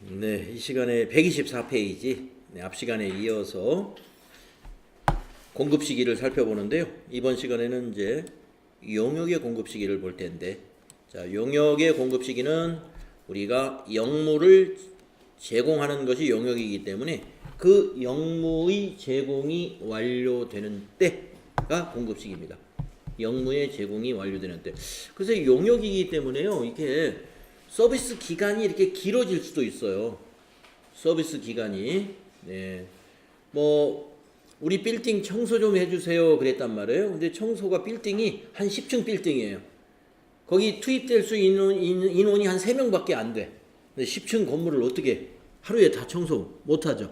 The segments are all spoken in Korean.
네, 이 시간에 124페이지 앞 시간에 이어서 공급 시기를 살펴보는데요. 이번 시간에는 이제 용역의 공급 시기를 볼 텐데, 자, 용역의 공급 시기는 우리가 영무를 제공하는 것이 용역이기 때문에 그 영무의 제공이 완료되는 때가 공급 시기입니다. 영무의 제공이 완료되는 때. 그래서 용역이기 때문에요. 이게 서비스 기간이 이렇게 길어질 수도 있어요. 서비스 기간이. 네. 뭐 우리 빌딩 청소 좀 해주세요 그랬단 말이에요. 근데 청소가 빌딩이 한 10층 빌딩이에요. 거기 투입될 수 있는 인원이 한 3명밖에 안 돼. 근데 10층 건물을 어떻게 하루에 다 청소 못하죠.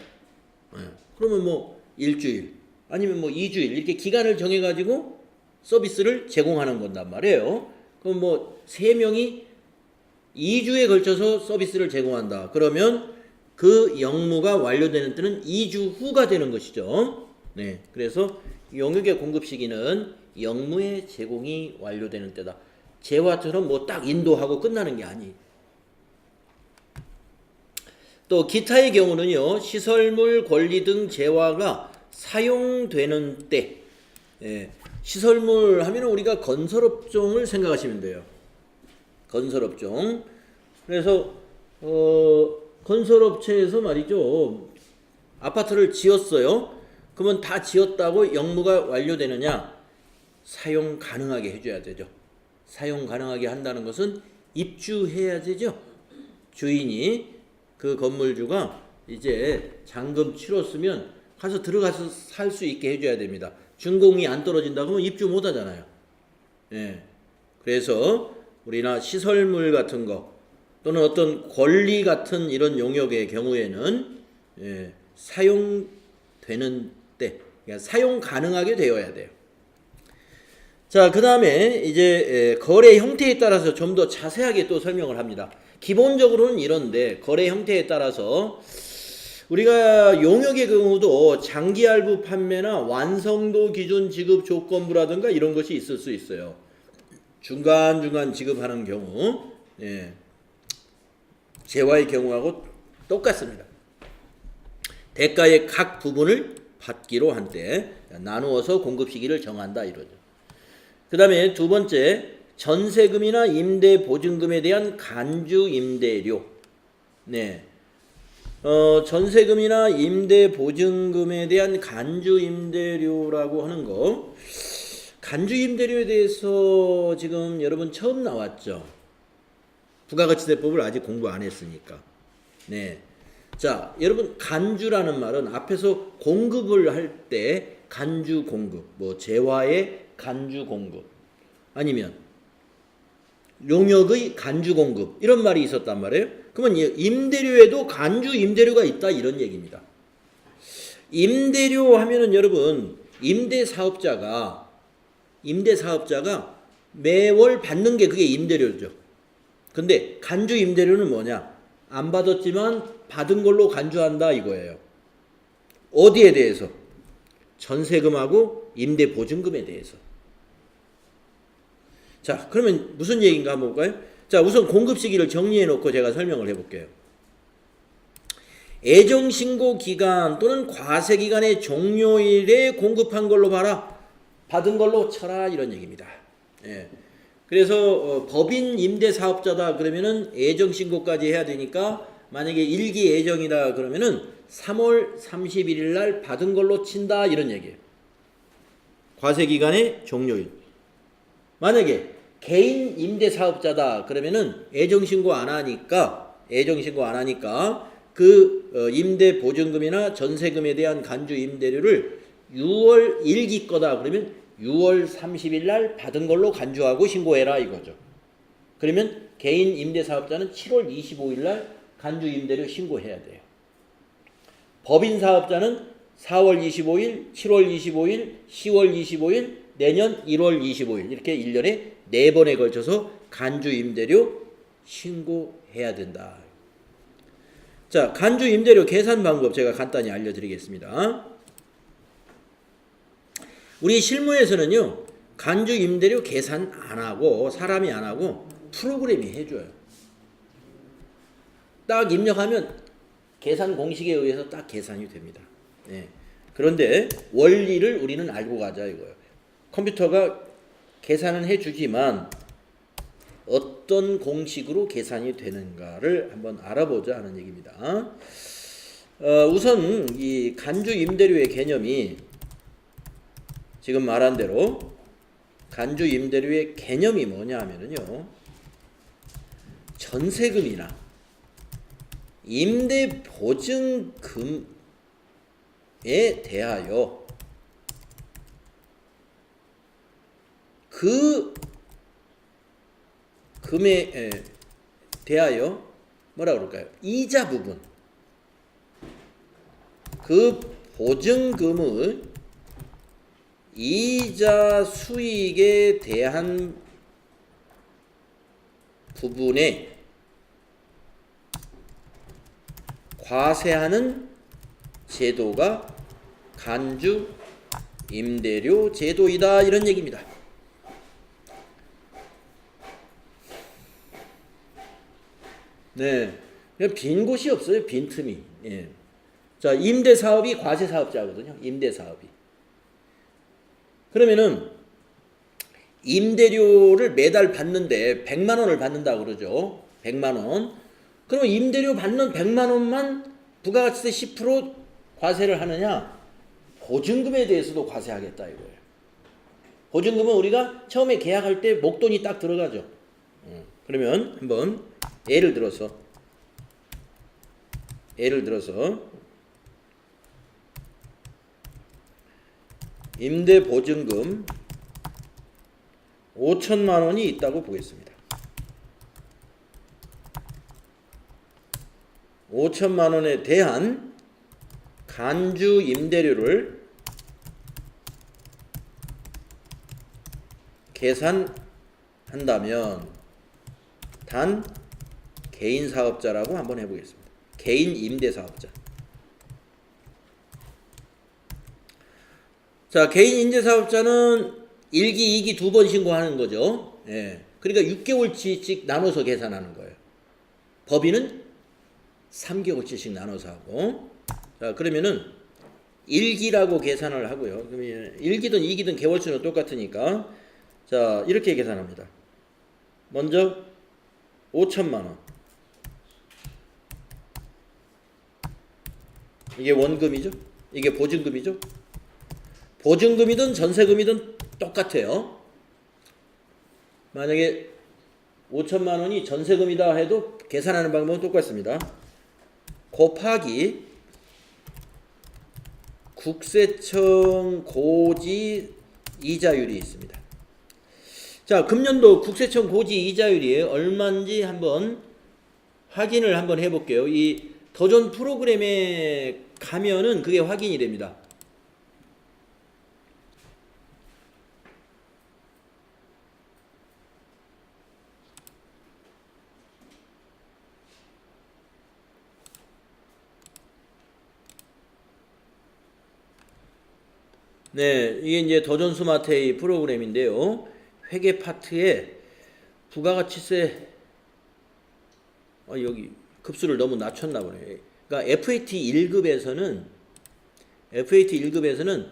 네. 그러면 뭐 일주일 아니면 뭐 2주일 이렇게 기간을 정해가지고 서비스를 제공하는 건단 말이에요. 그럼 뭐 3명이 2주에 걸쳐서 서비스를 제공한다. 그러면 그 영무가 완료되는 때는 2주 후가 되는 것이죠. 네, 그래서 용역의 공급 시기는 영무의 제공이 완료되는 때다. 재화처럼 뭐 딱 인도하고 끝나는 게 아니. 또 기타의 경우는요, 시설물, 권리 등 재화가 사용되는 때. 예, 시설물 하면 우리가 건설업종을 생각하시면 돼요. 건설업종. 그래서 건설업체에서 말이죠, 아파트를 지었어요. 그러면 다 지었다고 영무가 완료되느냐? 사용 가능하게 해줘야 되죠. 사용 가능하게 한다는 것은 입주해야 되죠. 주인이, 그 건물주가 이제 잔금 치렀으면 가서 들어가서 살 수 있게 해줘야 됩니다. 준공이 안 떨어진다고 하면 입주 못 하잖아요. 예. 그래서 우리나 시설물 같은 거 또는 어떤 권리 같은 이런 용역의 경우에는 사용되는 때, 그러니까 사용 가능하게 되어야 돼요. 자, 그 다음에 이제 거래 형태에 따라서 좀 더 자세하게 또 설명을 합니다. 기본적으로는 이런데 거래 형태에 따라서 우리가 용역의 경우도 장기 할부 판매나 완성도 기준 지급 조건부라든가 이런 것이 있을 수 있어요. 중간중간 지급하는 경우, 예. 재화의 경우하고 똑같습니다. 대가의 각 부분을 받기로 한 때 나누어서 공급 시기를 정한다 이러죠. 그 다음에 두 번째, 전세금이나 임대 보증금에 대한 간주 임대료. 네. 전세금이나 임대 보증금에 대한 간주 임대료라고 하는 거, 간주 임대료에 대해서 지금 여러분 처음 나왔죠. 부가가치세법을 아직 공부 안 했으니까. 네. 자, 여러분 간주라는 말은 앞에서 공급을 할 때 간주 공급, 뭐 재화의 간주 공급, 아니면 용역의 간주 공급 이런 말이 있었단 말이에요. 그러면 임대료에도 간주 임대료가 있다 이런 얘기입니다. 임대료 하면은 여러분 임대사업자가 매월 받는 게 그게 임대료죠. 근데 간주 임대료는 뭐냐? 안 받았지만 받은 걸로 간주한다 이거예요. 어디에 대해서? 전세금하고 임대보증금에 대해서. 자, 그러면 무슨 얘기인가 한번 볼까요? 자, 우선 공급 시기를 정리해 놓고 제가 설명을 해볼게요. 애정신고 기간 또는 과세 기간의 종료일에 공급한 걸로 봐라. 받은 걸로 쳐라 이런 얘기입니다. 예. 그래서 법인 임대사업자다 그러면은 애정신고까지 해야 되니까 만약에 일기 애정이다 그러면은 3월 31일 날 받은 걸로 친다 이런 얘기예요. 과세기간의 종료일. 만약에 개인 임대사업자다 그러면은 애정신고 안 하니까 그 임대보증금이나 전세금에 대한 간주 임대료를 6월 1기 거다 그러면 6월 30일 날 받은 걸로 간주하고 신고해라 이거죠. 그러면 개인 임대사업자는 7월 25일 날 간주 임대료 신고해야 돼요. 법인 사업자는 4월 25일, 7월 25일, 10월 25일, 내년 1월 25일 이렇게 1년에 4번에 걸쳐서 간주 임대료 신고해야 된다. 자, 간주 임대료 계산 방법 제가 간단히 알려드리겠습니다. 우리 실무에서는요, 간주 임대료 계산 안 하고 사람이 안 하고 프로그램이 해줘요. 딱 입력하면 계산 공식에 의해서 딱 계산이 됩니다. 예. 그런데 원리를 우리는 알고 가자 이거예요. 컴퓨터가 계산은 해주지만 어떤 공식으로 계산이 되는가를 한번 알아보자 하는 얘기입니다. 우선 이 간주 임대료의 개념이 지금 말한 대로 간주 임대료의 개념이 뭐냐 하면은요, 전세금이나 임대 보증금에 대하여 그 금에 대하여 뭐라 그럴까요? 이자 부분, 그 보증금의 이자 수익에 대한 부분에 과세하는 제도가 간주 임대료 제도이다 이런 얘기입니다. 네, 그냥 빈 곳이 없어요. 빈틈이. 예. 자, 임대 사업이 과세 사업자거든요. 임대 사업이. 그러면은 임대료를 매달 받는데 100만 원을 받는다 그러죠. 100만 원. 그러면 임대료 받는 100만 원만 부가가치세 10% 과세를 하느냐? 보증금에 대해서도 과세하겠다 이거예요. 보증금은 우리가 처음에 계약할 때 목돈이 딱 들어가죠. 그러면 한번 예를 들어서 임대 보증금 5천만 원이 있다고 보겠습니다. 5천만 원에 대한 간주 임대료를 계산한다면 단 개인 사업자라고 한번 해보겠습니다. 개인 임대 사업자. 자, 개인 임대 사업자는 1기, 2기 두 번 신고하는 거죠. 예. 그러니까 6개월치씩 나눠서 계산하는 거예요. 법인은 3개월치씩 나눠서 하고. 자, 그러면은 1기라고 계산을 하고요. 그러면 1기든 2기든 개월수는 똑같으니까. 자, 이렇게 계산합니다. 먼저 5천만 원. 이게 원금이죠. 이게 보증금이죠. 보증금이든 전세금이든 똑같아요. 만약에 5천만 원이 전세금이다 해도 계산하는 방법은 똑같습니다. 곱하기 국세청 고지 이자율이 있습니다. 자, 금년도 국세청 고지 이자율이 얼마인지 한번 확인을 한번 해볼게요. 이 도전 프로그램에 가면은 그게 확인이 됩니다. 네, 이게 이제 도전 스마트A 프로그램인데요. 회계 파트에 부가가치세 여기 급수를 너무 낮췄나 보네. 그러니까 FAT 1급에서는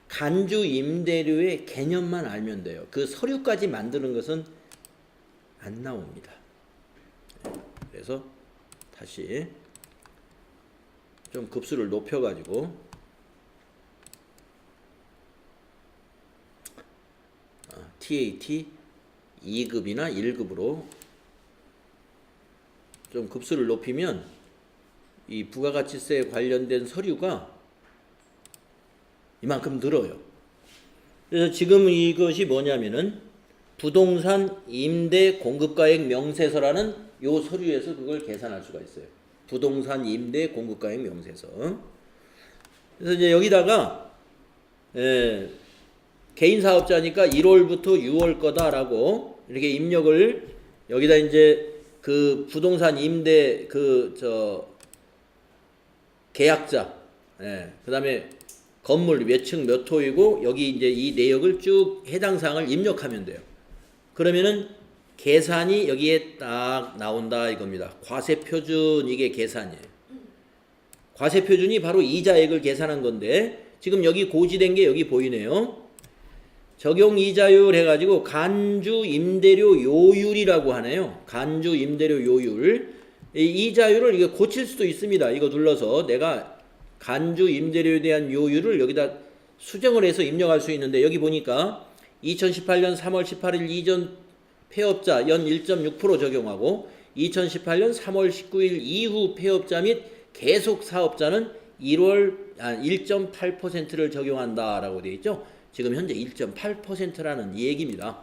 간주 임대료의 개념만 알면 돼요. 그 서류까지 만드는 것은 안 나옵니다. 그래서 다시 좀 급수를 높여가지고 TAT 2급이나 1급으로 좀 급수를 높이면 이 부가가치세에 관련된 서류가 이만큼 늘어요. 그래서 지금 이것이 뭐냐면은 부동산 임대 공급가액 명세서라는 요 서류에서 그걸 계산할 수가 있어요. 부동산 임대 공급가액 명세서. 그래서 이제 여기다가 개인 사업자니까 1월부터 6월 거다라고 이렇게 입력을 여기다 이제 그 부동산 임대 계약자, 그다음에 건물 몇 층 몇 호이고 여기 이제 이 내역을 쭉 해당 사항을 입력하면 돼요. 그러면은 계산이 여기에 딱 나온다 이겁니다. 과세표준 이게 계산이에요. 과세표준이 바로 이자액을 계산한 건데 지금 여기 고지된 게 여기 보이네요. 적용 이자율 해가지고 간주 임대료 요율이라고 하네요. 간주 임대료 요율. 이 이자율을 이거 고칠 수도 있습니다. 이거 눌러서 내가 간주 임대료에 대한 요율을 여기다 수정을 해서 입력할 수 있는데 여기 보니까 2018년 3월 18일 이전 폐업자 연 1.6% 적용하고 2018년 3월 19일 이후 폐업자 및 계속 사업자는 1.8%를 적용한다라고 되어 있죠. 지금 현재 1.8%라는 얘기입니다.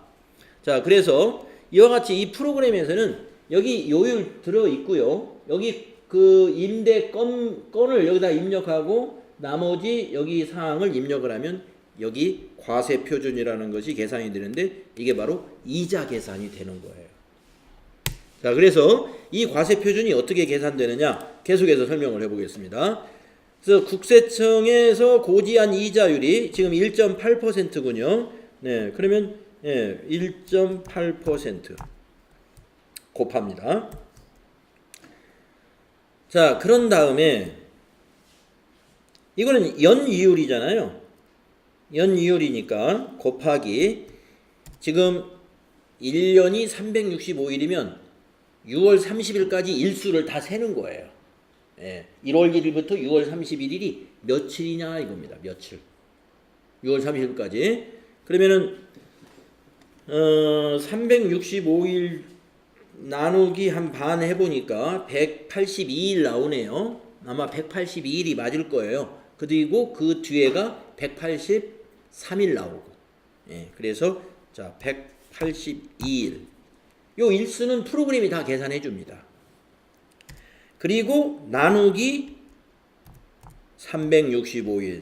자, 그래서 이와 같이 이 프로그램에서는 여기 요율 들어 있고요. 여기 그 임대건을 여기다 입력하고 나머지 여기 사항을 입력을 하면 여기 과세표준이라는 것이 계산이 되는데 이게 바로 이자 계산이 되는 거예요. 자, 그래서 이 과세표준이 어떻게 계산되느냐 계속해서 설명을 해보겠습니다. 그래서 국세청에서 고지한 이자율이 지금 1.8%군요. 네, 그러면 1.8% 곱합니다. 자, 그런 다음에 이거는 연이율이잖아요. 연이율이니까 곱하기 지금 1년이 365일이면 6월 30일까지 일수를 다 세는 거예요. 1월 1일부터 6월 31일이 며칠이냐 이겁니다. 며칠. 6월 30일까지. 그러면은 365일 나누기 한 반 해보니까 182일 나오네요. 아마 182일이 맞을 거예요. 그리고 그 뒤에가 183일 나오고. 그래서 자 182일. 요 일수는 프로그램이 다 계산해 줍니다. 그리고 나누기 365일.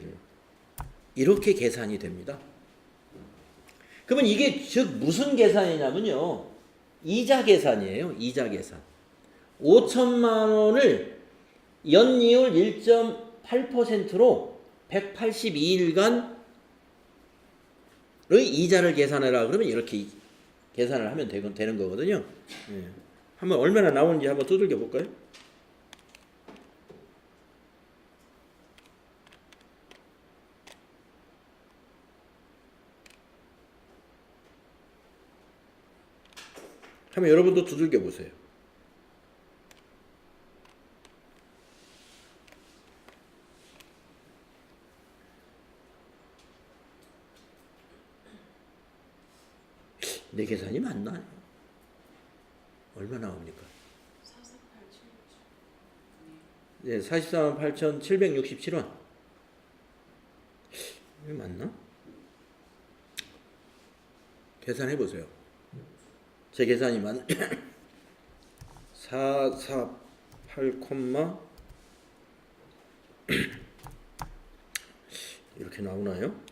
이렇게 계산이 됩니다. 그러면 이게 즉 무슨 계산이냐면요. 이자 계산이에요. 이자 계산. 5천만 원을 연이율 1.8%로 182일간의 이자를 계산해라. 그러면 이렇게 계산을 하면 되는 거거든요. 한번 얼마나 나오는지 한번 두들겨 볼까요? 한번 여러분도 두들겨 보세요. 내 계산이 맞나요? 얼마 나옵니까? 448,767원. 이게 맞나? 계산해 보세요. 제 계산이 맞 448, 이렇게 나오나요?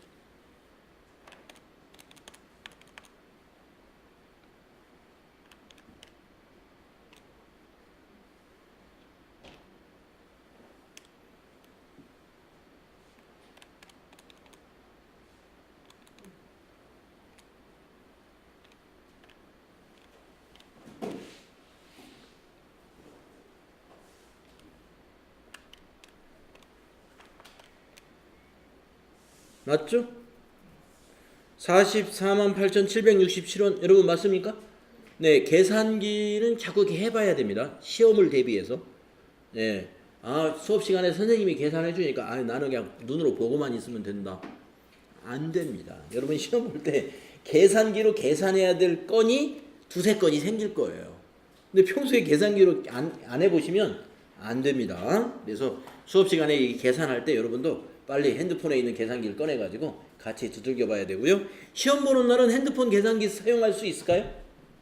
맞죠? 448,767원 여러분 맞습니까? 네, 계산기는 자꾸 이렇게 해봐야 됩니다. 시험을 대비해서. 네, 수업 시간에 선생님이 계산해 주니까 나는 그냥 눈으로 보고만 있으면 된다. 안 됩니다. 여러분 시험 볼 때 계산기로 계산해야 될 건이 두세 건이 생길 거예요. 근데 평소에 계산기로 안 해보시면 안 됩니다. 그래서 수업 시간에 계산할 때 여러분도 빨리 핸드폰에 있는 계산기를 꺼내가지고 같이 두들겨 봐야 되고요. 시험 보는 날은 핸드폰 계산기 사용할 수 있을까요?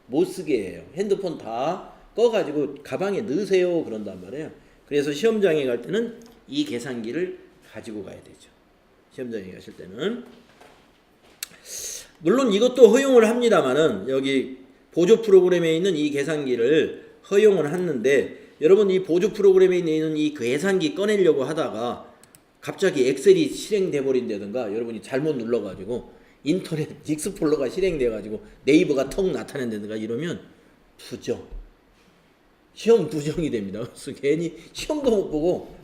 못 쓰게 해요. 핸드폰 다 꺼가지고 가방에 넣으세요. 그런단 말이에요. 그래서 시험장에 갈 때는 이 계산기를 가지고 가야 되죠. 시험장에 가실 때는. 물론 이것도 허용을 합니다만은 여기 보조 프로그램에 있는 이 계산기를 허용을 하는데 여러분 이 보조 프로그램에 있는 이 계산기 꺼내려고 하다가 갑자기 엑셀이 실행돼 버린다든가 여러분이 잘못 눌러가지고 인터넷 익스플로러가 실행돼 가지고 네이버가 턱 나타낸다든가 이러면 부정. 시험 부정이 됩니다. 그래서 괜히 시험도 못 보고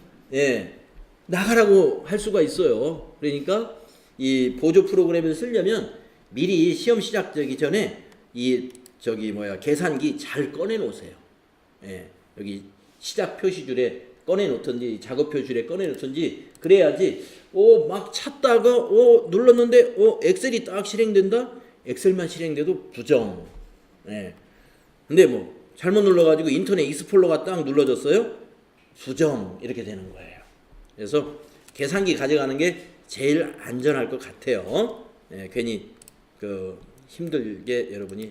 나가라고 할 수가 있어요. 그러니까 이 보조 프로그램을 쓰려면 미리 시험 시작되기 전에 계산기 잘 꺼내 놓으세요. 여기 시작 표시줄에 꺼내 놓든지 작업 표시줄에 꺼내 놓든지 그래야지 막 찾다가 눌렀는데 엑셀이 딱 실행된다. 엑셀만 실행돼도 부정. 근데 뭐 잘못 눌러가지고 인터넷 익스플로러가 딱 눌러졌어요. 부정 이렇게 되는 거예요. 그래서 계산기 가져가는 게 제일 안전할 것 같아요. 괜히 힘들게 여러분이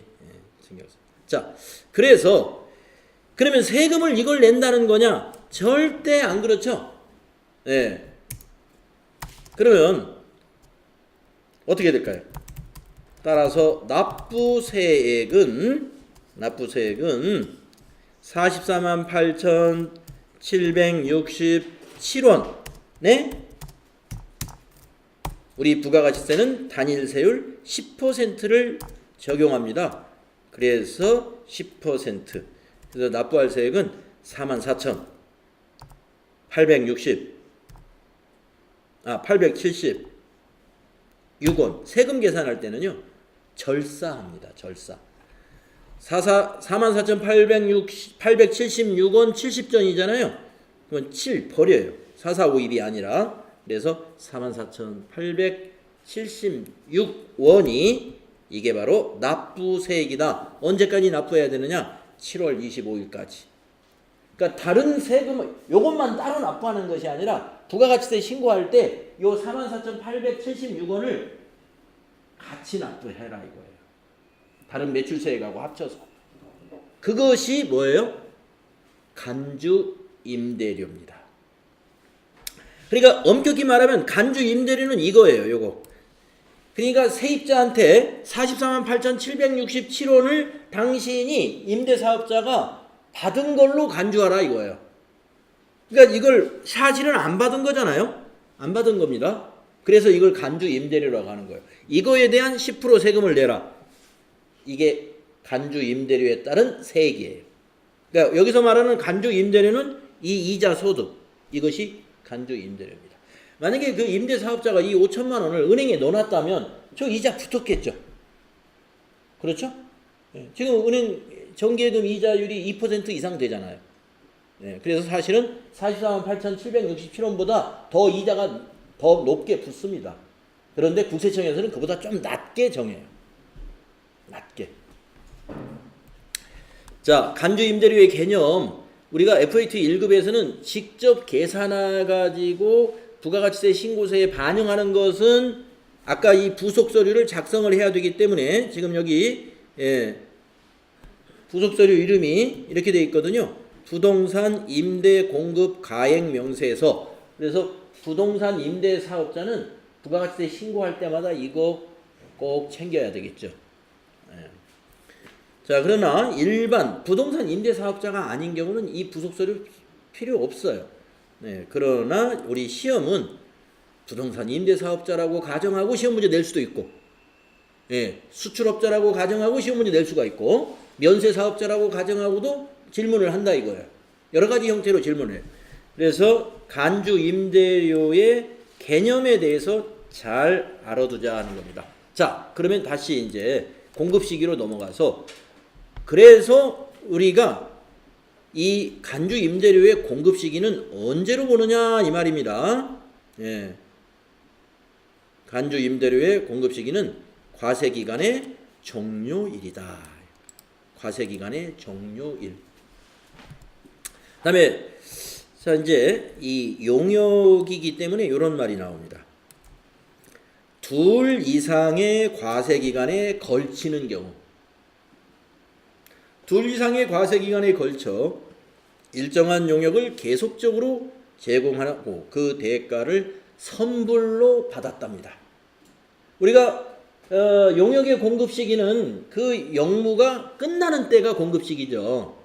신경 써요. 자, 그러면 세금을 이걸 낸다는 거냐? 절대 안 그렇죠. 그러면 어떻게 될까요? 따라서 납부세액은 448,767원. 우리 부가가치세는 단일세율 10%를 적용합니다. 그래서 10%. 그래서 납부할 세액은 876원. 세금 계산할 때는요. 절사합니다. 절사. 44,876원 70전이잖아요. 그건 7 버려요. 4451이 아니라. 그래서 44,876원이 이게 바로 납부세액이다. 언제까지 납부해야 되느냐? 7월 25일까지. 그러니까 다른 세금 요것만 따로 납부하는 것이 아니라 부가가치세 신고할 때 요 44,876원을 같이 납부해라 이거예요. 다른 매출세액하고 합쳐서. 그것이 뭐예요? 간주 임대료입니다. 그러니까 엄격히 말하면 간주 임대료는 이거예요. 요거. 그러니까 세입자한테 448,767원을 당신이 임대사업자가 받은 걸로 간주하라 이거예요. 그러니까 이걸 사실은 안 받은 거잖아요. 안 받은 겁니다. 그래서 이걸 간주 임대료라고 하는 거예요. 이거에 대한 10% 세금을 내라. 이게 간주 임대료에 따른 세액이에요. 그러니까 여기서 말하는 간주 임대료는 이 이자 소득. 이것이 간주 임대료입니다. 만약에 그 임대사업자가 이 5천만 원을 은행에 넣어놨다면 저 이자 붙었겠죠. 그렇죠? 지금 은행 정기예금 이자율이 2% 이상 되잖아요. 그래서 사실은 448,767원보다 더 이자가 더 높게 붙습니다. 그런데 국세청에서는 그보다 좀 낮게 정해요. 낮게. 자, 간주 임대료의 개념. 우리가 FAT 1급에서는 직접 계산해가지고 부가가치세 신고서에 반영하는 것은 아까 이 부속서류를 작성을 해야 되기 때문에 지금 여기 부속서류 이름이 이렇게 되어 있거든요. 부동산 임대 공급 가액 명세서. 그래서 부동산 임대 사업자는 부가가치세 신고할 때마다 이거 꼭 챙겨야 되겠죠. 자, 그러나 일반 부동산 임대 사업자가 아닌 경우는 이 부속서류 필요 없어요. 그러나 우리 시험은 부동산 임대 사업자라고 가정하고 시험 문제 낼 수도 있고, 수출업자라고 가정하고 시험 문제 낼 수가 있고, 면세 사업자라고 가정하고도 질문을 한다 이거예요. 여러 가지 형태로 질문해요. 그래서 간주 임대료의 개념에 대해서 잘 알아두자 하는 겁니다. 자, 그러면 다시 이제 공급 시기로 넘어가서, 그래서 우리가 이 간주 임대료의 공급 시기는 언제로 보느냐 이 말입니다. 간주 임대료의 공급 시기는 과세기간의 종료일이다. 과세기간의 종료일. 그다음에 자 이제 이 용역이기 때문에 이런 말이 나옵니다. 둘 이상의 과세기간에 걸치는 경우, 둘 이상의 과세기간에 걸쳐 일정한 용역을 계속적으로 제공하고 그 대가를 선불로 받았답니다. 우리가 용역의 공급 시기는 그 영무가 끝나는 때가 공급 시기죠.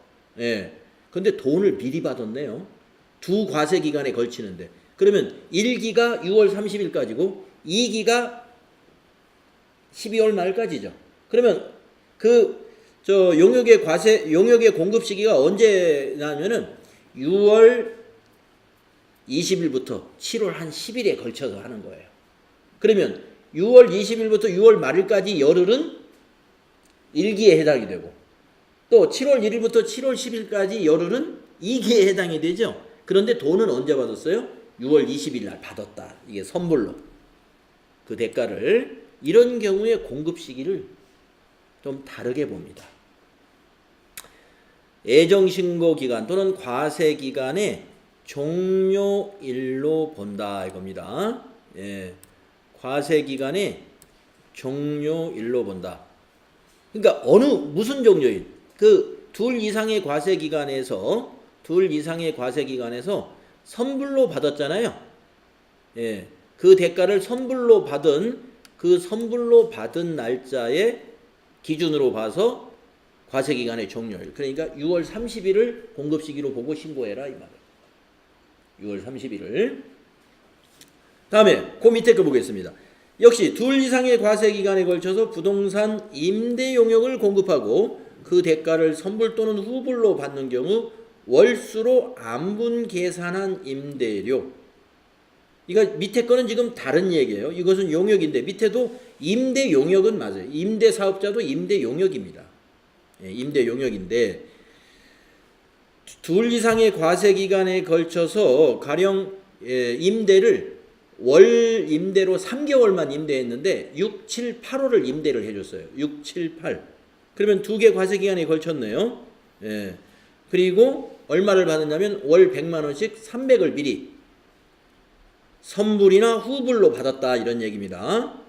근데 돈을 미리 받았네요. 두 과세기간에 걸치는데. 그러면 1기가 6월 30일까지고 2기가 12월 말까지죠. 그러면 그 저 용역의 공급 시기가 언제냐면은 6월 20일부터 7월 한 10일에 걸쳐서 하는 거예요. 그러면 6월 20일부터 6월 말일까지 열흘은 1기에 해당이 되고, 또 7월 1일부터 7월 10일까지 열흘은 2기에 해당이 되죠. 그런데 돈은 언제 받았어요? 6월 20일 날 받았다. 이게 선불로 그 대가를. 이런 경우에 공급 시기를 좀 다르게 봅니다. 애정신고 기간 또는 과세 기간의 종료일로 본다 이겁니다. 예, 과세 기간의 종료일로 본다. 그러니까 무슨 종료일? 그 둘 이상의 과세 기간에서 선불로 받았잖아요. 예, 그 대가를 선불로 받은 날짜의 기준으로 봐서 과세 기간의 종료일. 그러니까 6월 30일을 공급 시기로 보고 신고해라 이 말이에요. 6월 30일을. 다음에 그 밑에 거 보겠습니다. 역시 둘 이상의 과세 기간에 걸쳐서 부동산 임대 용역을 공급하고 그 대가를 선불 또는 후불로 받는 경우 월수로 안분 계산한 임대료. 이거 밑에 거는 지금 다른 얘기예요. 이것은 용역인데 밑에도 임대 용역은 맞아요. 임대 사업자도 임대 용역입니다. 예, 임대 용역인데 둘 이상의 과세 기간에 걸쳐서 가령 임대를 월 임대로 3개월만 임대했는데 6, 7, 8월을 임대를 해줬어요. 6, 7, 8. 그러면 두 개 과세 기간에 걸쳤네요. 예. 그리고 얼마를 받았냐면 월 100만 원씩 300을 미리 선불이나 후불로 받았다 이런 얘기입니다.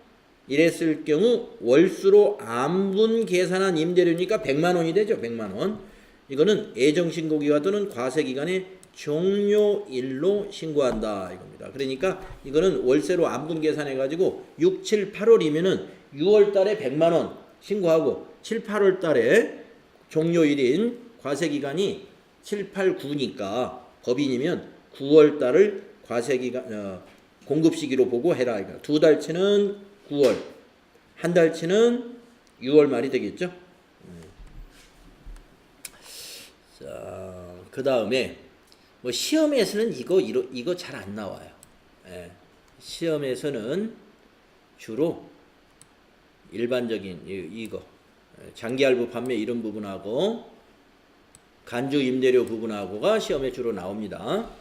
이랬을 경우 월수로 안분 계산한 임대료니까 100만 원이 되죠. 100만 원. 이거는 애정신고기간 또는 과세기간의 종료일로 신고한다 이겁니다. 그러니까 이거는 월세로 안분 계산해가지고 6, 7, 8월이면은 6월 달에 100만 원 신고하고 7, 8월 달에 종료일인 과세기간이 7, 8, 9니까 법인이면 9월 달을 과세기간 공급시기로 보고 해라. 두 달치는 9월, 한 달치는 6월 말이 되겠죠. 자, 그 다음에 뭐 시험에서는 이거 잘 안 나와요. 예, 시험에서는 주로 일반적인 이거 장기할부 판매 이런 부분하고 간주 임대료 부분하고가 시험에 주로 나옵니다.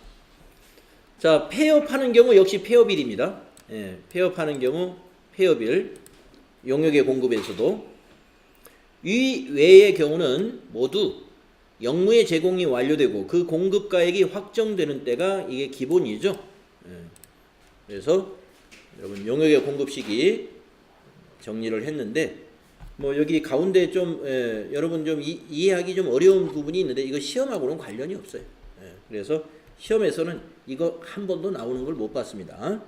자, 폐업하는 경우 역시 폐업일입니다. 예, 폐업하는 경우 폐업일, 용역의 공급에서도 이 외의 경우는 모두 영무의 제공이 완료되고 그 공급가액이 확정되는 때가 이게 기본이죠. 예, 그래서 여러분 용역의 공급 시기 정리를 했는데 뭐 여기 가운데 좀 여러분 좀 이해하기 좀 어려운 부분이 있는데 이거 시험하고는 관련이 없어요. 예, 그래서 시험에서는 이거 한 번도 나오는 걸 못 봤습니다.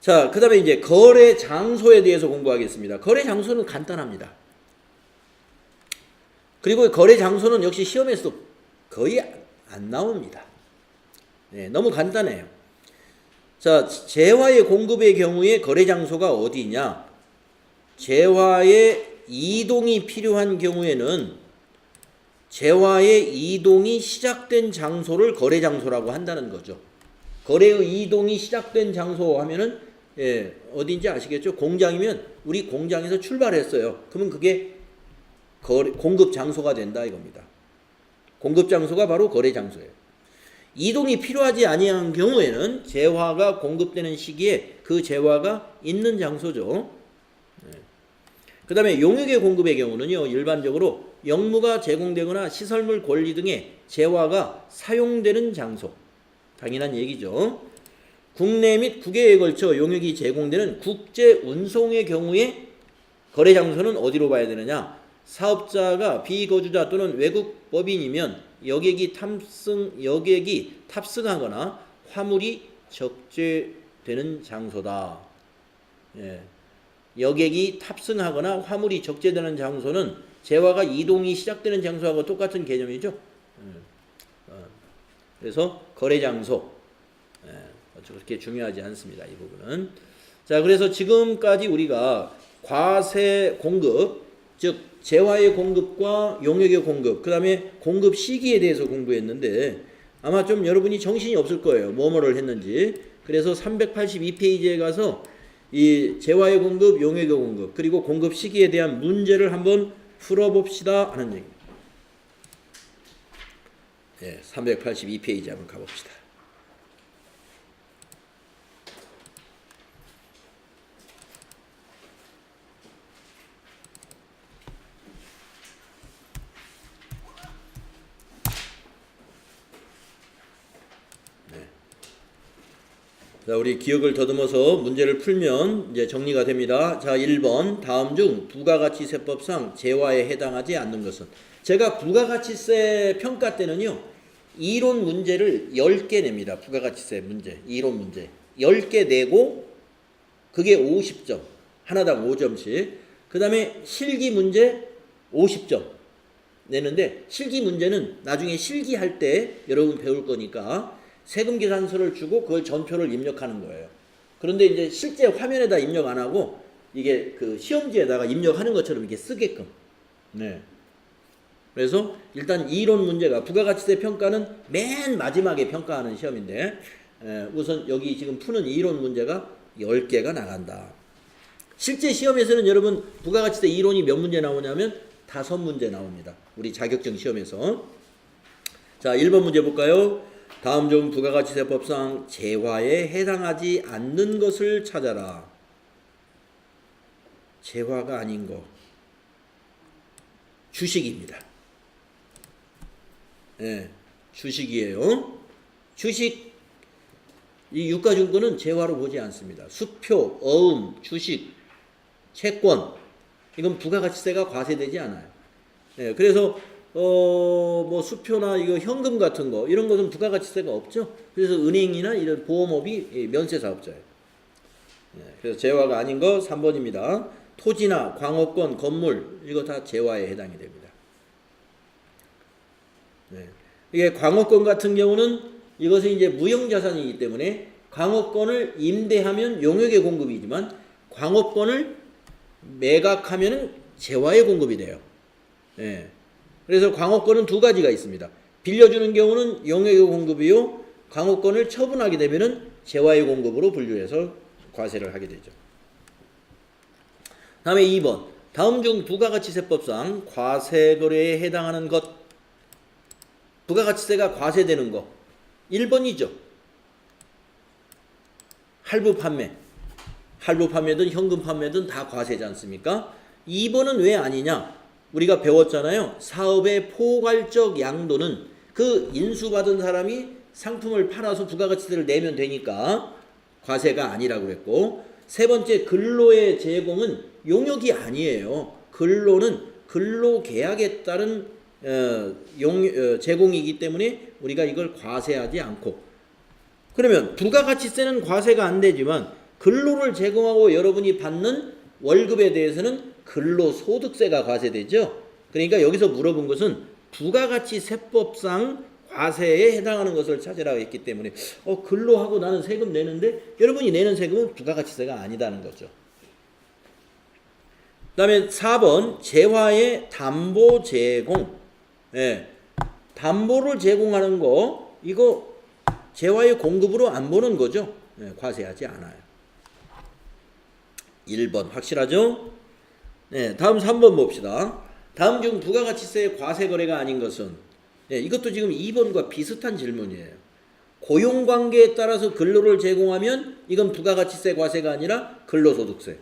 자, 그 다음에 이제 거래 장소에 대해서 공부하겠습니다. 거래 장소는 간단합니다. 그리고 거래 장소는 역시 시험에서도 거의 안 나옵니다. 네, 너무 간단해요. 자, 재화의 공급의 경우에 거래 장소가 어디냐? 재화의 이동이 필요한 경우에는 재화의 이동이 시작된 장소를 거래 장소라고 한다는 거죠. 거래의 이동이 시작된 장소 하면은 어딘지 아시겠죠? 공장이면 우리 공장에서 출발했어요. 그러면 그게 공급 장소가 된다 이겁니다. 공급 장소가 바로 거래 장소예요. 이동이 필요하지 아니한 경우에는 재화가 공급되는 시기에 그 재화가 있는 장소죠. 그 다음에 용역의 공급의 경우는요, 일반적으로 영무가 제공되거나 시설물 권리 등의 재화가 사용되는 장소. 당연한 얘기죠. 국내 및 국외에 걸쳐 용역이 제공되는 국제 운송의 경우에 거래 장소는 어디로 봐야 되느냐? 사업자가 비거주자 또는 외국 법인이면 여객이 탑승하거나 화물이 적재되는 장소다. 예. 여객이 탑승하거나 화물이 적재되는 장소는 재화가 이동이 시작되는 장소하고 똑같은 개념이죠. 그래서 거래 장소 그렇게 중요하지 않습니다. 이 부분은. 자, 그래서 지금까지 우리가 과세 공급 즉 재화의 공급과 용역의 공급, 그 다음에 공급 시기에 대해서 공부했는데 아마 좀 여러분이 정신이 없을 거예요. 뭐뭐를 했는지. 그래서 382페이지에 가서 이 재화의 공급, 용역의 공급, 그리고 공급 시기에 대한 문제를 한번 풀어봅시다 하는 얘기입니다. 예, 382페이지 한번 가봅시다. 자, 우리 기억을 더듬어서 문제를 풀면 이제 정리가 됩니다. 자, 1번. 다음 중 부가가치세법상 재화에 해당하지 않는 것은? 제가 부가가치세 평가 때는요, 이론 문제를 10개 냅니다. 부가가치세 문제, 이론 문제. 10개 내고, 그게 50점. 하나당 5점씩. 그 다음에 실기 문제 50점 내는데, 실기 문제는 나중에 실기할 때 여러분 배울 거니까 세금 계산서를 주고 그걸 전표를 입력하는 거예요. 그런데 이제 실제 화면에다 입력 안 하고 이게 그 시험지에다가 입력하는 것처럼 이렇게 쓰게끔. 네. 그래서 일단 이론 문제가 부가가치세 평가는 맨 마지막에 평가하는 시험인데 우선 여기 지금 푸는 이론 문제가 10개가 나간다. 실제 시험에서는 여러분 부가가치세 이론이 몇 문제 나오냐면 5문제 나옵니다. 우리 자격증 시험에서. 자, 1번 문제 볼까요? 다음 중 부가가치세법상 재화에 해당하지 않는 것을 찾아라. 재화가 아닌 거. 주식입니다. 네, 주식이에요. 주식, 이 유가증권은 재화로 보지 않습니다. 수표, 어음, 주식, 채권, 이건 부가가치세가 과세되지 않아요. 네, 그래서 뭐 수표나 이거 현금 같은 거 이런 것은 부가가치세가 없죠. 그래서 은행이나 이런 보험업이 면세사업자예요. 네, 그래서 재화가 아닌 거 3번입니다. 토지나 광업권, 건물 이거 다 재화에 해당이 됩니다. 네. 이게 광업권 같은 경우는 이것은 이제 무형자산이기 때문에 광업권을 임대하면 용역의 공급이지만 광업권을 매각하면 재화의 공급이 돼요. 네. 그래서 광업권은 두 가지가 있습니다. 빌려주는 경우는 용역의 공급이요. 광업권을 처분하게 되면은 재화의 공급으로 분류해서 과세를 하게 되죠. 다음에 2번. 다음 중 부가가치세법상 과세거래에 해당하는 것. 부가가치세가 과세되는 거. 1번이죠. 할부 판매. 할부 판매든 현금 판매든 다 과세지 않습니까? 2번은 왜 아니냐? 우리가 배웠잖아요. 사업의 포괄적 양도는 그 인수받은 사람이 상품을 팔아서 부가가치세를 내면 되니까 과세가 아니라고 했고, 세 번째 근로의 제공은 용역이 아니에요. 근로는 근로계약에 따른 제공이기 때문에 우리가 이걸 과세하지 않고, 그러면 부가가치세는 과세가 안 되지만 근로를 제공하고 여러분이 받는 월급에 대해서는 근로소득세가 과세되죠. 그러니까 여기서 물어본 것은 부가가치세법상 과세에 해당하는 것을 찾으라고 했기 때문에 근로하고 나는 세금 내는데 여러분이 내는 세금은 부가가치세가 아니다는 거죠. 그 다음에 4번 재화의 담보 제공. 예, 담보를 제공하는 거 이거 재화의 공급으로 안 보는 거죠. 예, 과세하지 않아요. 1번 확실하죠? 네, 다음 3번 봅시다. 다음 중 부가가치세의 과세거래가 아닌 것은? 네, 이것도 지금 2번과 비슷한 질문이에요. 고용관계에 따라서 근로를 제공하면 이건 부가가치세 과세가 아니라 근로소득세.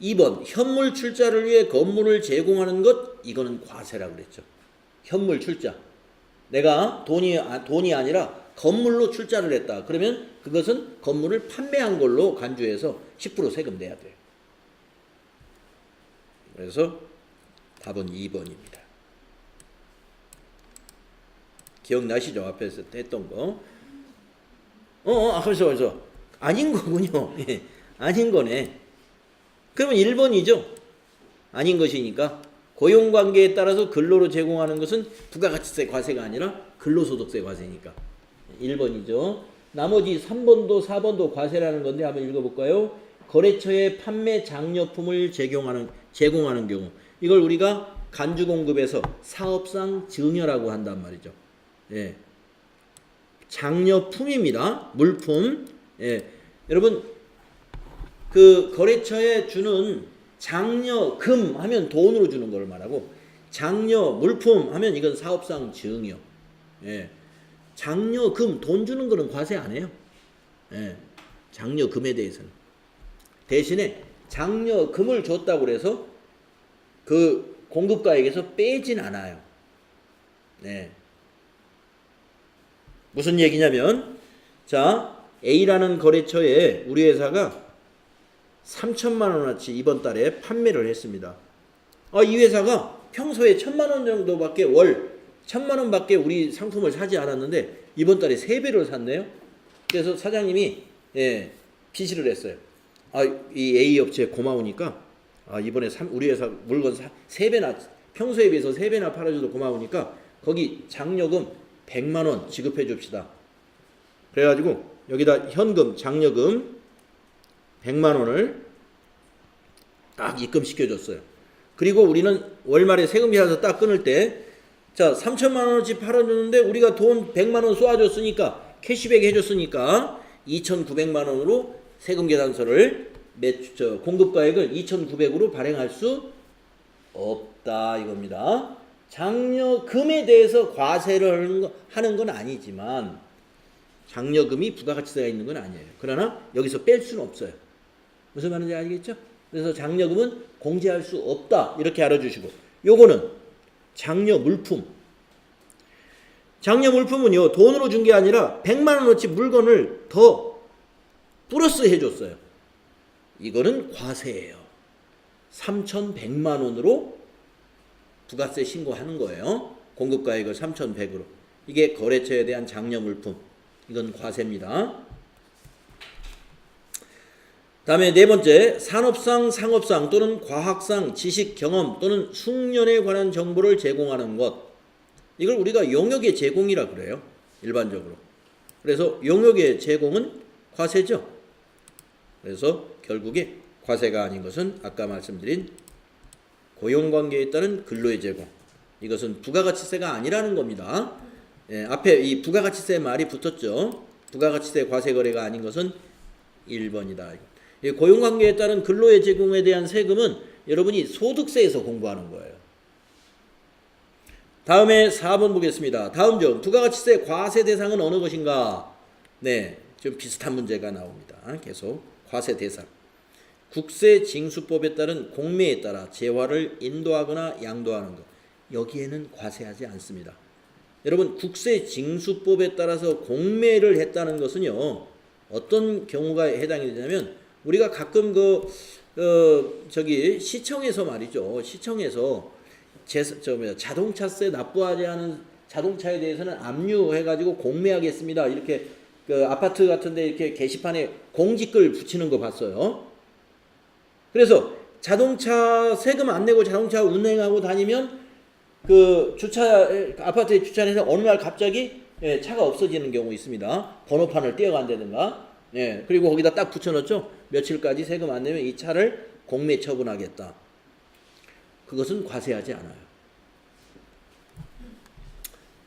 2번 현물 출자를 위해 건물을 제공하는 것, 이거는 과세라고 그랬죠. 현물 출자. 내가 돈이 아니라 건물로 출자를 했다. 그러면 그것은 건물을 판매한 걸로 간주해서 10% 세금 내야 돼요. 그래서 답은 2번입니다. 기억나시죠? 앞에서 했던 거. 벌써. 아닌 거군요. 예, 아닌 거네. 그러면 1번이죠. 아닌 것이니까 고용관계에 따라서 근로로 제공하는 것은 부가가치세 과세가 아니라 근로소득세 과세니까 1번이죠. 나머지 3번도 4번도 과세라는 건데 한번 읽어볼까요? 거래처에 판매 장려품을 제공하는 경우, 이걸 우리가 간주공급에서 사업상 증여라고 한단 말이죠. 예. 장려품입니다. 물품. 예. 여러분 그 거래처에 주는 장려금 하면 돈으로 주는 걸 말하고 장려 물품 하면 이건 사업상 증여. 예. 장려금 돈 주는 거는 과세 안 해요. 예. 장려금에 대해서는. 대신에 장려금을 줬다고 그래서 그 공급가액에서 빼진 않아요. 네. 무슨 얘기냐면 자 A라는 거래처에 우리 회사가 3천만 원어치 이번 달에 판매를 했습니다. 이 회사가 평소에 1,000만 원 정도밖에 월 1,000만 원밖에 우리 상품을 사지 않았는데 이번 달에 3배를 샀네요. 그래서 사장님이 PC를 했어요. 이 A 업체 고마우니까 이번에 우리 회사 물건 3배나 평소에 비해서 3배나 팔아줘도 고마우니까 거기 장려금 100만 원 지급해 줍시다. 그래가지고 여기다 현금 장려금 100만 원을 딱 입금시켜 줬어요. 그리고 우리는 월말에 세금비 사서 딱 끊을 때 자 3천만 원어치 팔아줬는데 우리가 돈 100만 원 쏘아줬으니까 캐시백 해줬으니까 2,900만 원으로 세금 계산서를 공급가액을 2,900으로 발행할 수 없다 이겁니다. 장려금에 대해서 과세를 하는 건 아니지만 장려금이 부가가치세가 있는 건 아니에요. 그러나 여기서 뺄 수는 없어요. 무슨 말인지 알겠죠? 그래서 장려금은 공제할 수 없다 이렇게 알아주시고 요거는 장려 물품. 장려 물품은요 돈으로 준 게 아니라 100만 원어치 물건을 더 플러스 해줬어요. 이거는 과세예요. 3,100만 원으로 부가세 신고하는 거예요. 공급가액을 3,100으로. 이게 거래처에 대한 장려 물품. 이건 과세입니다. 다음에 네 번째, 산업상, 상업상 또는 과학상 지식, 경험 또는 숙련에 관한 정보를 제공하는 것. 이걸 우리가 용역의 제공이라 그래요. 일반적으로. 그래서 용역의 제공은 과세죠. 그래서 결국에 과세가 아닌 것은 아까 말씀드린 고용관계에 따른 근로의 제공. 이것은 부가가치세가 아니라는 겁니다. 앞에 이 부가가치세 말이 붙었죠. 부가가치세 과세거래가 아닌 것은 1번이다. 고용관계에 따른 근로의 제공에 대한 세금은 여러분이 소득세에서 공부하는 거예요. 다음에 4번 보겠습니다. 다음 점, 부가가치세 과세 대상은 어느 것인가? 네, 좀 비슷한 문제가 나옵니다. 계속 과세 대상. 국세징수법에 따른 공매에 따라 재화를 인도하거나 양도하는 것. 여기에는 과세하지 않습니다. 여러분 국세징수법에 따라서 공매를 했다는 것은요. 어떤 경우가 해당이 되냐면 우리가 가끔 시청에서 말이죠. 시청에서 자동차세 납부하지 않은 자동차에 대해서는 압류해가지고 공매하겠습니다. 이렇게 아파트 같은데 이렇게 게시판에 공지글 붙이는 거 봤어요. 그래서 자동차 세금 안 내고 자동차 운행하고 다니면 아파트에 주차해서 어느 날 갑자기 차가 없어지는 경우 있습니다. 번호판을 떼어간다든가. 그리고 거기다 딱 붙여놓죠. 며칠까지 세금 안 내면 이 차를 공매 처분하겠다. 그것은 과세하지 않아요.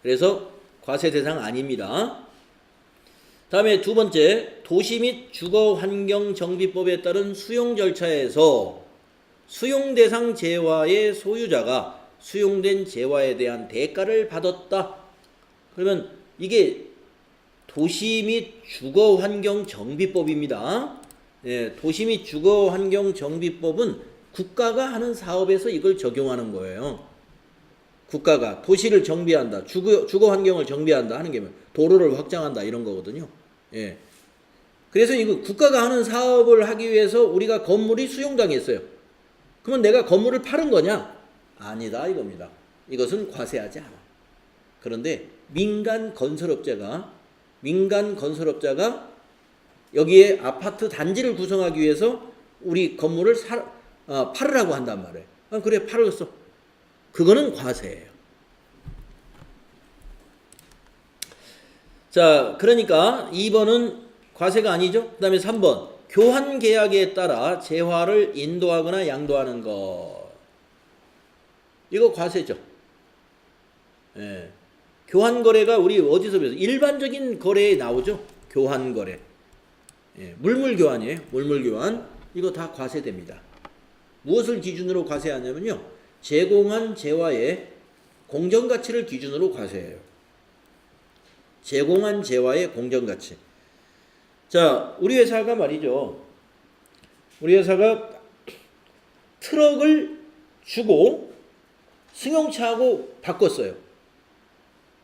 그래서 과세 대상 아닙니다. 다음에 두 번째, 도시 및 주거환경정비법에 따른 수용 절차에서 수용 대상 재화의 소유자가 수용된 재화에 대한 대가를 받았다. 그러면 이게 도시 및 주거환경정비법입니다. 도시 및 주거환경정비법은 국가가 하는 사업에서 이걸 적용하는 거예요. 국가가 도시를 정비한다, 주거환경을 정비한다 하는 게 도로를 확장한다 이런 거거든요. 그래서 이거 국가가 하는 사업을 하기 위해서 우리가 건물이 수용당했어요. 그러면 내가 건물을 파는 거냐? 아니다 이겁니다. 이것은 과세하지 않아. 그런데 민간 건설업자가 여기에 아파트 단지를 구성하기 위해서 우리 건물을 팔으라고 한단 말이에요. 그래 팔았어. 그거는 과세예요. 자, 그러니까 2번은 과세가 아니죠. 그 다음에 3번 교환계약에 따라 재화를 인도하거나 양도하는 것. 이거 과세죠. 예. 교환 거래가 우리 어디서 배워서 일반적인 거래에 나오죠. 교환 거래. 예. 물물 교환이에요. 물물 교환. 이거 다 과세됩니다. 무엇을 기준으로 과세하냐면요. 제공한 재화의 공정 가치를 기준으로 과세해요. 제공한 재화의 공정 가치. 자, 우리 회사가 말이죠. 우리 회사가 트럭을 주고 승용차하고 바꿨어요.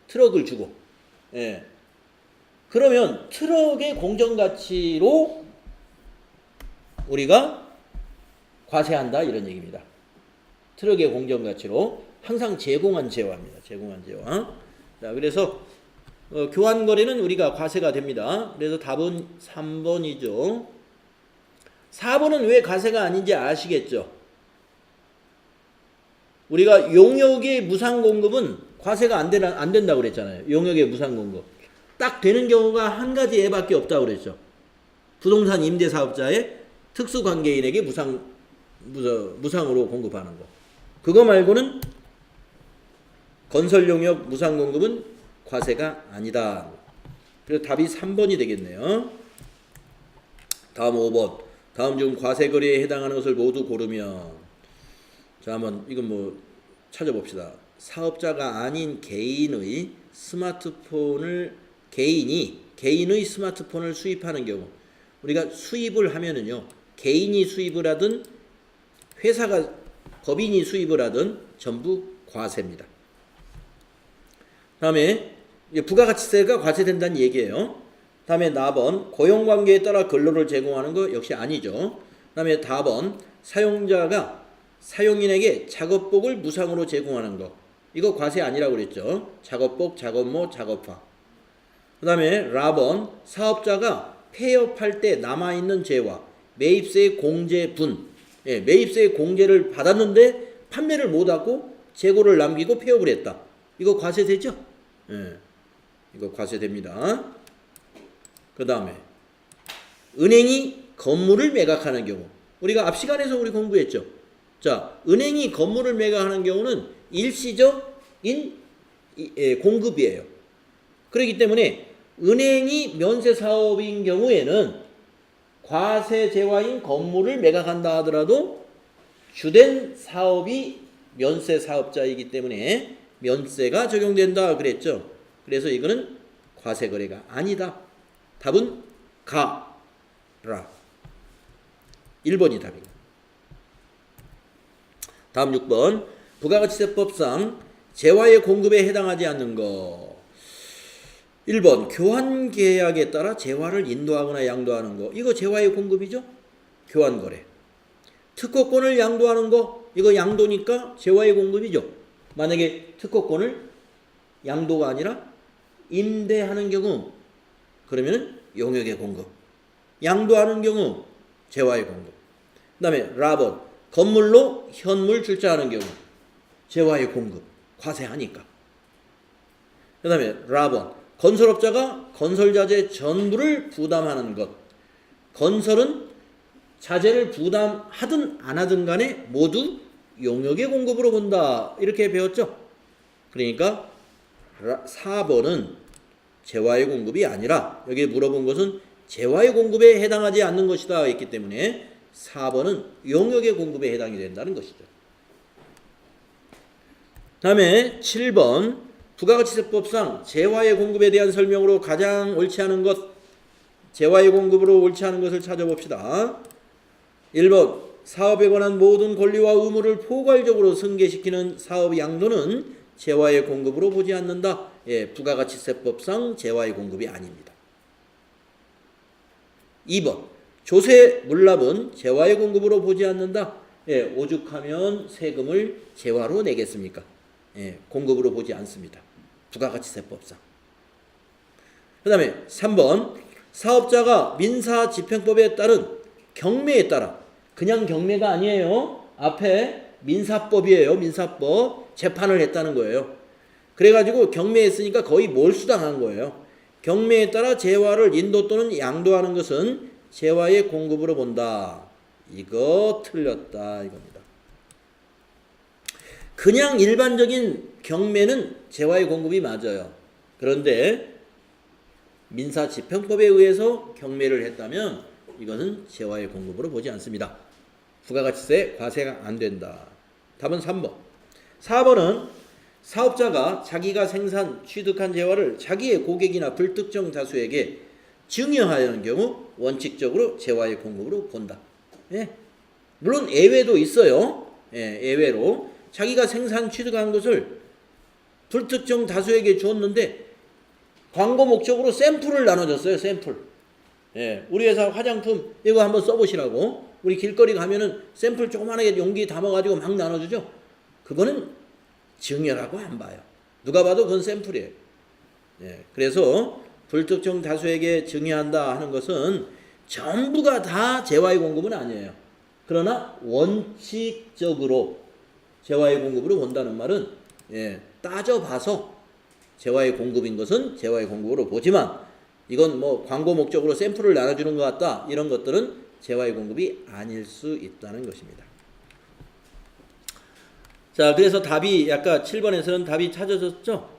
트럭을 주고. 예. 그러면 트럭의 공정 가치로 우리가 과세한다 이런 얘기입니다. 트럭의 공정 가치로 항상 제공한 재화입니다. 제공한 재화. 자, 그래서 교환 거래는 우리가 과세가 됩니다. 그래서 답은 3번이죠. 4번은 왜 과세가 아닌지 아시겠죠? 우리가 용역의 무상 공급은 과세가 안 된다고 그랬잖아요. 용역의 무상 공급. 딱 되는 경우가 한 가지 예밖에 없다고 그랬죠. 부동산 임대 사업자의 특수 관계인에게 무상으로 공급하는 거. 그거 말고는 건설 용역 무상 공급은 과세가 아니다. 그래서 답이 3번이 되겠네요. 다음 5번. 다음 중 과세 거래에 해당하는 것을 모두 고르면, 자, 한번 이건 뭐 찾아봅시다. 사업자가 아닌 개인의 스마트폰을 개인의 스마트폰을 수입하는 경우, 우리가 수입을 하면은요, 개인이 수입을 하든 회사가 법인이 수입을 하든 전부 과세입니다. 다음에 부가가치세가 과세된다는 얘기예요. 다음에 4번 고용관계에 따라 근로를 제공하는 거 역시 아니죠. 다음에 4번 사용자가 사용인에게 작업복을 무상으로 제공하는 거, 이거 과세 아니라고 그랬죠. 작업복, 작업모, 작업화. 그 다음에 라번 사업자가 폐업할 때 남아있는 재화, 매입세 공제분, 예, 매입세 공제를 받았는데 판매를 못하고 재고를 남기고 폐업을 했다. 이거 과세되죠? 예, 이거 과세됩니다. 그 다음에 은행이 건물을 매각하는 경우, 우리가 앞 시간에서 우리 공부했죠. 자, 은행이 건물을 매각하는 경우는 일시적인 공급이에요. 그렇기 때문에 은행이 면세 사업인 경우에는 과세 재화인 건물을 매각한다 하더라도 주된 사업이 면세 사업자이기 때문에 면세가 적용된다 그랬죠. 그래서 이거는 과세 거래가 아니다. 답은 가라. 1번이 답입니다. 다음 6번 부가가치세법상 재화의 공급에 해당하지 않는 거. 1번 교환 계약에 따라 재화를 인도하거나 양도하는 거, 이거 재화의 공급이죠. 교환거래. 특허권을 양도하는 거, 이거 양도니까 재화의 공급이죠. 만약에 특허권을 양도가 아니라 임대하는 경우, 그러면 용역의 공급. 양도하는 경우 재화의 공급. 그 다음에 라번 건물로 현물 출자하는 경우 재화의 공급. 과세하니까. 그 다음에 라번 건설업자가 건설자재 전부를 부담하는 것. 건설은 자재를 부담하든 안 하든 간에 모두 용역의 공급으로 본다. 이렇게 배웠죠. 그러니까 4번은 재화의 공급이 아니라, 여기에 물어본 것은 재화의 공급에 해당하지 않는 것이다 했기 때문에 4번은 용역의 공급에 해당이 된다는 것이죠. 다음에 7번 부가가치세법상 재화의 공급에 대한 설명으로 가장 옳지 않은 것, 재화의 공급으로 옳지 않은 것을 찾아봅시다. 1번 사업에 관한 모든 권리와 의무를 포괄적으로 승계시키는 사업 양도는 재화의 공급으로 보지 않는다. 예, 부가가치세법상 재화의 공급이 아닙니다. 2번 조세 물납은 재화의 공급으로 보지 않는다. 예, 오죽하면 세금을 재화로 내겠습니까? 예, 공급으로 보지 않습니다. 부가가치세법상. 그 다음에 3번 사업자가 민사집행법에 따른 경매에 따라, 그냥 경매가 아니에요. 앞에 민사법이에요. 민사법. 재판을 했다는 거예요. 그래가지고 경매했으니까 거의 몰수당한 거예요. 경매에 따라 재화를 인도 또는 양도하는 것은 재화의 공급으로 본다. 이거 틀렸다 이겁니다. 그냥 일반적인 경매는 재화의 공급이 맞아요. 그런데 민사집행법에 의해서 경매를 했다면 이것은 재화의 공급으로 보지 않습니다. 부가가치세 과세가 안 된다. 답은 3번. 4번은 사업자가 자기가 생산, 취득한 재화를 자기의 고객이나 불특정 다수에게 증여하려는 경우 원칙적으로 재화의 공급으로 본다. 예. 물론 예외도 있어요. 예, 예외로 자기가 생산, 취득한 것을 불특정 다수에게 주었는데 광고 목적으로 샘플을 나눠줬어요. 샘플. 예, 우리 회사 화장품 이거 한번 써보시라고. 우리 길거리 가면은 샘플 조그만하게 용기 담아가지고 막 나눠주죠. 그거는 증여라고 안 봐요. 누가 봐도 그건 샘플이에요. 예, 그래서 불특정 다수에게 증여한다 하는 것은 전부가 다 재화의 공급은 아니에요. 그러나 원칙적으로 재화의 공급으로 본다는 말은 따져봐서 재화의 공급인 것은 재화의 공급으로 보지만 이건 뭐 광고 목적으로 샘플을 나눠주는 것 같다 이런 것들은 재화의 공급이 아닐 수 있다는 것입니다. 자, 그래서 답이 아까 7번에서는 답이 찾아졌죠.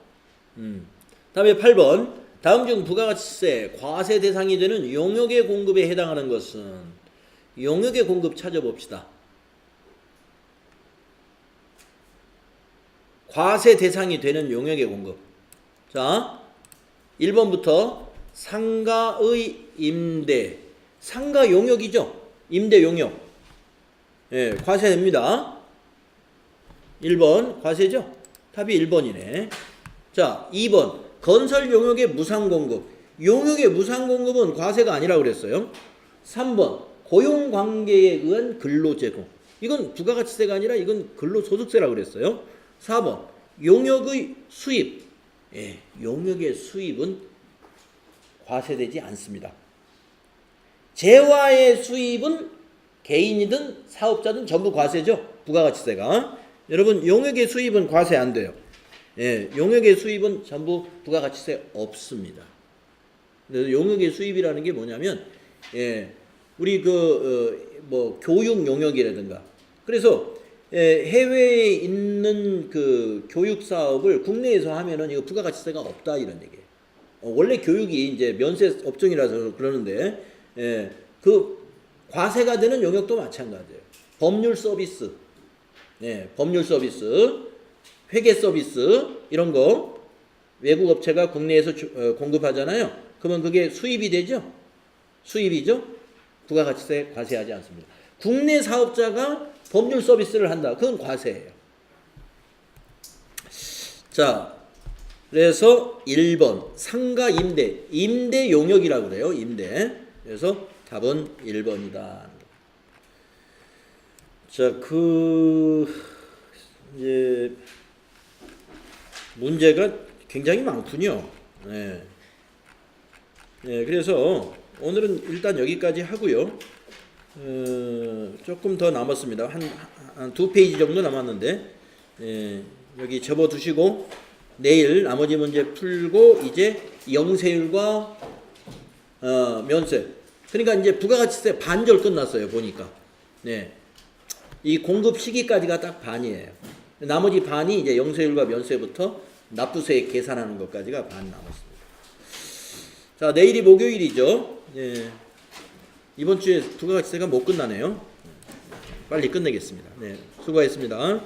다음에 8번 다음 중 부가가치세 과세 대상이 되는 용역의 공급에 해당하는 것은 용역의 공급 찾아봅시다. 과세 대상이 되는 용역의 공급. 자, 1번부터 상가의 임대. 상가 용역이죠. 임대 용역. 예, 과세됩니다. 1번 과세죠. 답이 1번이네. 자, 2번 건설 용역의 무상 공급. 용역의 무상 공급은 과세가 아니라고 그랬어요. 3번 고용 관계에 의한 근로 제공. 이건 부가가치세가 아니라 이건 근로소득세라고 그랬어요. 4번 용역의 수입. 예, 용역의 수입은 과세되지 않습니다. 재화의 수입은 개인이든 사업자든 전부 과세죠. 부가가치세가. 여러분 용역의 수입은 과세 안 돼요. 예, 용역의 수입은 전부 부가가치세 없습니다. 그래서 용역의 수입이라는 게 뭐냐면 우리 뭐 교육 용역이라든가 그래서 해외에 있는 그 교육 사업을 국내에서 하면은 이거 부가가치세가 없다 이런 얘기예요. 원래 교육이 이제 면세 업종이라서 그러는데 그 과세가 되는 용역도 마찬가지예요. 법률 서비스, 법률 서비스, 회계 서비스 이런 거 외국 업체가 국내에서 공급하잖아요. 그러면 그게 수입이 되죠? 수입이죠? 부가가치세 과세하지 않습니다. 국내 사업자가 법률 서비스를 한다. 그건 과세예요. 자, 그래서 1번 상가 임대, 임대 용역이라고 그래요. 임대. 그래서 답은 1번이다. 자, 이제 문제가 굉장히 많군요. 그래서 오늘은 일단 여기까지 하고요. 조금 더 남았습니다. 한 2페이지 정도 남았는데 여기 접어두시고 내일 나머지 문제 풀고 이제 영세율과 면세. 그러니까 이제 부가가치세 반절 끝났어요. 보니까. 이 공급 시기까지가 딱 반이에요. 나머지 반이 이제 영세율과 면세부터 납부세 계산하는 것까지가 반 남았습니다. 자, 내일이 목요일이죠. 이번 주에 부가가치세가 못 끝나네요. 빨리 끝내겠습니다. 수고하셨습니다.